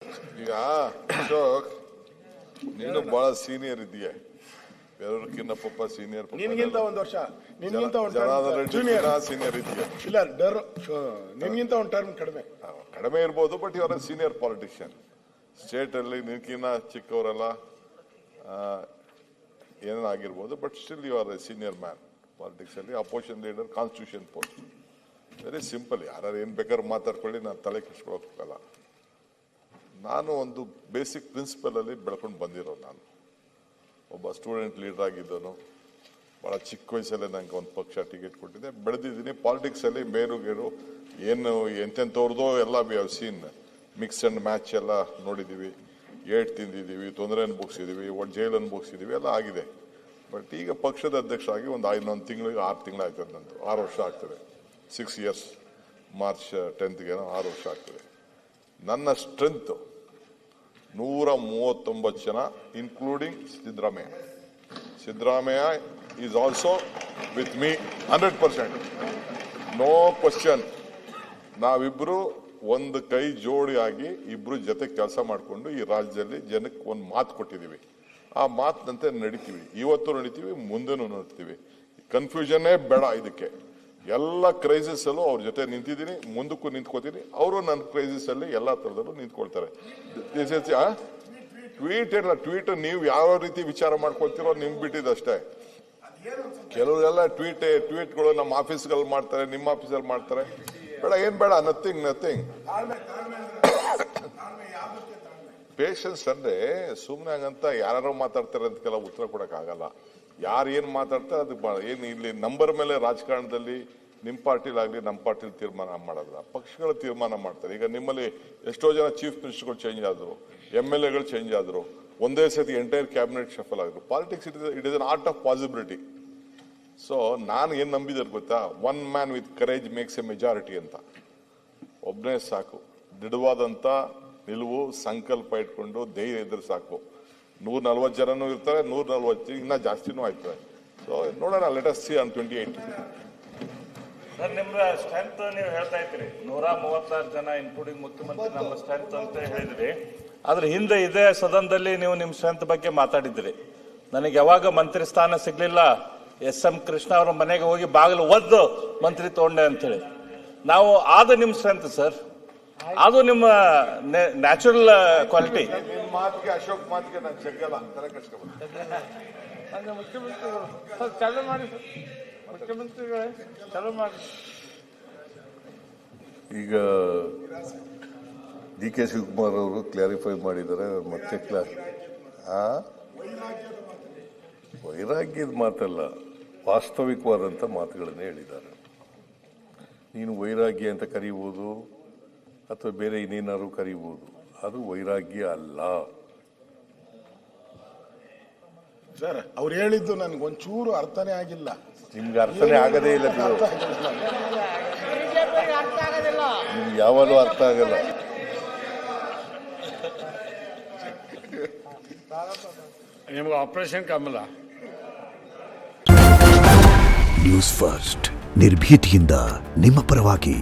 ಈಗ ಅಶೋಕ್ ನೀನು ಬಹಳ ಸೀನಿಯರ್ ಇದೆಯಾ, ಬೇರೆಯವ್ರಕ್ಕಿಂತ ಪಾಪ ಸೀನಿಯರ್. ನಿನ್ಗಿಂತ ಒಂದು ವರ್ಷ, ನಿನ್ಗಿಂತ ಜೂನಿಯರ್ ಸೀನಿಯರ್ ಇದೆಯಾ? ಇಲ್ಲ, ನಿನ್ಗಿಂತ ಒಂದು ಟರ್ಮ್ ಕಡಿಮೆ ಇರ್ಬೋದು, ಬಟ್ ಇವರ ಸೀನಿಯರ್ ಪಾಲಿಟಿಷಿಯನ್. ಸ್ಟೇಟ್ ಅಲ್ಲಿ ನಿನ್ಕಿನ್ನ ಚಿಕ್ಕವರೆಲ್ಲ ಏನಾಗಿರ್ಬೋದು, but still you are a senior man politics ಅಲ್ಲಿ. Opposition leader, constitution post, very simple. ಯಾರು ಏನ್ ಬೇಕಾದ್ರೂ ಮಾತಾಡ್ಕೊಳ್ಳಿ, ನಾನು ತಲೆ ಕೆಡಿಸ್ಕೊಳಕ್ಕಾಗಲ್ಲ. ನಾನು ಒಂದು ಬೇಸಿಕ್ ಪ್ರಿನ್ಸಿಪಲ್ ಅಲ್ಲಿ ಬೆಳ್ಕೊಂಡು ಬಂದಿರೋ, ನಾನು ಒಬ್ಬ ಸ್ಟೂಡೆಂಟ್ ಲೀಡರ್ ಆಗಿದ್ದನು. ಬಹಳ ಚಿಕ್ಕ ವಯಸ್ಸಲ್ಲೇ ನಂಗೆ ಒಂದು ಪಕ್ಷ ಟಿಕೆಟ್ ಕೊಟ್ಟಿದೆ, ಬೆಳೆದಿದ್ದೀನಿ ಪಾಲಿಟಿಕ್ಸ್ ಅಲ್ಲಿ. ಮೇರುಗೇರು ಏನು ಎಂತೆಂಥವ್ರದೋ ಎಲ್ಲ we have seen. Mix and match ಎಲ್ಲ ನೋಡಿದ್ದೀವಿ, ಏಟ್ ತಿಂದಿದ್ದೀವಿ, ತೊಂದರೆ ಅನುಭವಿಸಿದ್ದೀವಿ, ಜೈಲು ಅನುಭವಿಸಿದ್ದೀವಿ, ಎಲ್ಲ ಆಗಿದೆ. ಬಟ್ ಈಗ ಪಕ್ಷದ ಅಧ್ಯಕ್ಷರಾಗಿ ಒಂದು 11 ತಿಂಗಳಿಗೆ 6 ತಿಂಗಳು ಆಗ್ತದೆ, ನಂದು 6 ವರ್ಷ ಆಗ್ತದೆ. 6 years, ಮಾರ್ಚ್ 10th 6 ವರ್ಷ ಆಗ್ತದೆ. ನನ್ನ ಸ್ಟ್ರೆಂತ್ 139 ಜನ, including Siddaramaiah. Siddaramaiah is also with me 100%, no question. ನಾವಿಬ್ರು ಒಂದು ಕೈ ಜೋಡಿ ಆಗಿ ಇಬ್ರು ಜೊತೆ ಕೆಲಸ ಮಾಡಿಕೊಂಡು ಈ ರಾಜ್ಯದಲ್ಲಿ ಜನಕ್ಕೆ ಒಂದು ಮಾತು ಕೊಟ್ಟಿದ್ದೀವಿ. ಆ ಮಾತಿನಂತೆ ನಡಿತೀವಿ, ಇವತ್ತು ನಡಿತೀವಿ, ಮುಂದೆನೂ ನಡಿತೀವಿ. ಕನ್ಫ್ಯೂಷನ್ನೇ ಬೇಡ. ಇದಕ್ಕೆ ಎಲ್ಲ ಕ್ರೈಸಿಸ್ ಅಲ್ಲೂ ಅವ್ರ ಜೊತೆ ನಿಂತಿದ್ದೀನಿ, ಮುಂದಕ್ಕೂ ನಿಂತ್ಕೋತೀನಿ. ಅವರು ನನ್ನ ಕ್ರೈಸಿಸ್ ಅಲ್ಲಿ ಎಲ್ಲಾ ತರದಲ್ಲೂ ನಿಂತ್ಕೊಳ್ತಾರೆ. ಟ್ವೀಟ್ ಇಲ್ಲ, ಟ್ವೀಟ್ ನೀವು ಯಾವ ರೀತಿ ವಿಚಾರ ಮಾಡ್ಕೊಳ್ತೀರೋ ನಿಮ್ಗೆ ಬಿಟ್ಟಿದ್ದಷ್ಟೇ. ಕೆಲವರೆಲ್ಲ ಟ್ವೀಟ್ಗಳು ನಮ್ಮ ಆಫೀಸ್ಗಳಲ್ಲಿ ಮಾಡ್ತಾರೆ, ನಿಮ್ಮ ಆಫೀಸಲ್ಲಿ ಮಾಡ್ತಾರೆ. ಬೇಡ, ಏನ್ ಬೇಡ, ನಥಿಂಗ್. ಪೇಷನ್ಸ್ ಅಂದ್ರೆ ಸುಮ್ನೆ ಹಂಗಂತ ಯಾರು ಮಾತಾಡ್ತಾರೆ ಅಂತಕ್ಕೆಲ್ಲ ಉತ್ತರ ಕೊಡಕ್ ಆಗಲ್ಲ. ಯಾರು ಏನ್ ಮಾತಾಡ್ತಾರೆ ಅದಕ್ಕೆ ಏನ್ ಇಲ್ಲಿ ನಂಬರ್ ಮೇಲೆ ರಾಜಕಾರಣದಲ್ಲಿ ನಿಮ್ಮ ಪಾರ್ಟಿಲಾಗ್ಲಿ ನಮ್ಮ ಪಾರ್ಟಿಲಿ ತೀರ್ಮಾನ ಮಾಡೋಲ್ಲ, ಪಕ್ಷಗಳ ತೀರ್ಮಾನ ಮಾಡ್ತಾರೆ. ಈಗ ನಿಮ್ಮಲ್ಲಿ ಎಷ್ಟೋ ಜನ ಚೀಫ್ ಮಿನಿಸ್ಟರ್ಗಳು ಚೇಂಜ್ ಆದ್ರು, MLAಗಳು ಚೇಂಜ್ ಆದ್ರು, ಒಂದೇ ಸತಿ ಎಂಟೈರ್ ಕ್ಯಾಬಿನೆಟ್ ಶಫಲ್ ಆಗಿದ್ರು. Politics it is an art of possibility. So ನಾನು ಏನ್ ನಂಬಿದ್ರೆ ಗೊತ್ತಾ, one man with courage makes A majority ಅಂತ. ಒಬ್ಬನೇ ಸಾಕು, ದೃಢವಾದಂತ ನಿಲುವು, ಸಂಕಲ್ಪ ಇಟ್ಕೊಂಡು ಧೈರ್ಯ ಇದ್ರೆ ಸಾಕು. 140 ಜನನೂ ಇರ್ತಾರೆ, 140 ಇನ್ನ ಜಾಸ್ತಿನೂ ಆಯ್ತದೆ. ಸೊ ನೋಡೋಣ, let us see on 28. Sir, ನಿಮ್ಮ ಸ್ಟ್ರೆಂತ್ ನೀವು ಹೇಳ್ತಾ ಇದ್ದೀರಿ 136 ಜನ ಇನ್ಕ್ಲೂಡಿಂಗ್ ಮುಖ್ಯಮಂತ್ರಿ ನಮ್ಮ ಸ್ಟ್ರೆಂತ್ ಅಂತ ಹೇಳಿದ್ರಿ. ಆದ್ರೆ ಹಿಂದೆ ಇದೇ ಸದನದಲ್ಲಿ ನೀವು ನಿಮ್ಮ ಸ್ಟ್ರೆಂತ್ ಬಗ್ಗೆ ಮಾತಾಡಿದ್ರಿ. ನನಗೆ ಯಾವಾಗ ಮಂತ್ರಿ ಸ್ಥಾನ ಸಿಗ್ಲಿಲ್ಲ, SM ಕೃಷ್ಣ ಅವರ ಮನೆಗೆ ಹೋಗಿ ಬಾಗಿಲು ಒದ್ದು ಮಂತ್ರಿ ತಗೊಂಡೆ ಅಂತೇಳಿ. ನಾವು ಅದು ನಿಮ್ಮ ಸ್ಟ್ರೆಂತ್ ಸರ್, ಅದು ನಿಮ್ಮ ನ್ಯಾಚುರಲ್ ಕ್ವಾಲಿಟಿ. ಮಾತಿಗೆ, ಅಶೋಕ್ ಮಾತಿಗೆ ನಾನು ಜಗ್ಗಲ್ಲ, ತಲೆ ಕೆಡಿಸ್ಕೊಬಾರ್ದು. ಮುಖ್ಯಮಂತ್ರಿಗಳು ಚಾಲೂ ಮಾಡಿ, ಮುಖ್ಯಮಂತ್ರಿಗಳೇ ಚಾಲೂ ಮಾಡಿ. ಈಗ DK ಶಿವಕುಮಾರ್ ಅವರು ಕ್ಲಾರಿಫೈ ಮಾಡಿದ್ದಾರೆ. ಮತ್ತೆ ವೈರಾಗ್ಯದ ಮಾತಲ್ಲ, ವಾಸ್ತವಿಕವಾದಂಥ ಮಾತುಗಳನ್ನೇ ಹೇಳಿದ್ದಾರೆ. ನೀನು ವೈರಾಗ್ಯ ಅಂತ ಕರೀಬೋದು ಅಥವಾ ಬೇರೆ ಇನ್ನೇನಾದ್ರು ಕರೀಬೋದು, ಅದು ವೈರಾಗ್ಯ ಅಲ್ಲ. ಸರ್, ಅವ್ರು ಹೇಳಿದ್ದು ನನ್ಗೊಂಚೂರು ಅರ್ಥನೇ ಆಗಿಲ್ಲ. ನಿಮ್ಗೆ ಅರ್ಥನೇ ಆಗದೇ ಇಲ್ಲ, ನಿಮ್ಗೆ ಯಾವಾಗಲೂ ಅರ್ಥ ಆಗಲ್ಲ. ನಿಮ್ಗೆ ಆಪರೇಷನ್ ಕಮಲ. ನ್ಯೂಸ್ ಫಸ್ಟ್, ನಿರ್ಭೀತಿಯಿಂದ ನಿಮ್ಮ ಪರವಾಗಿ.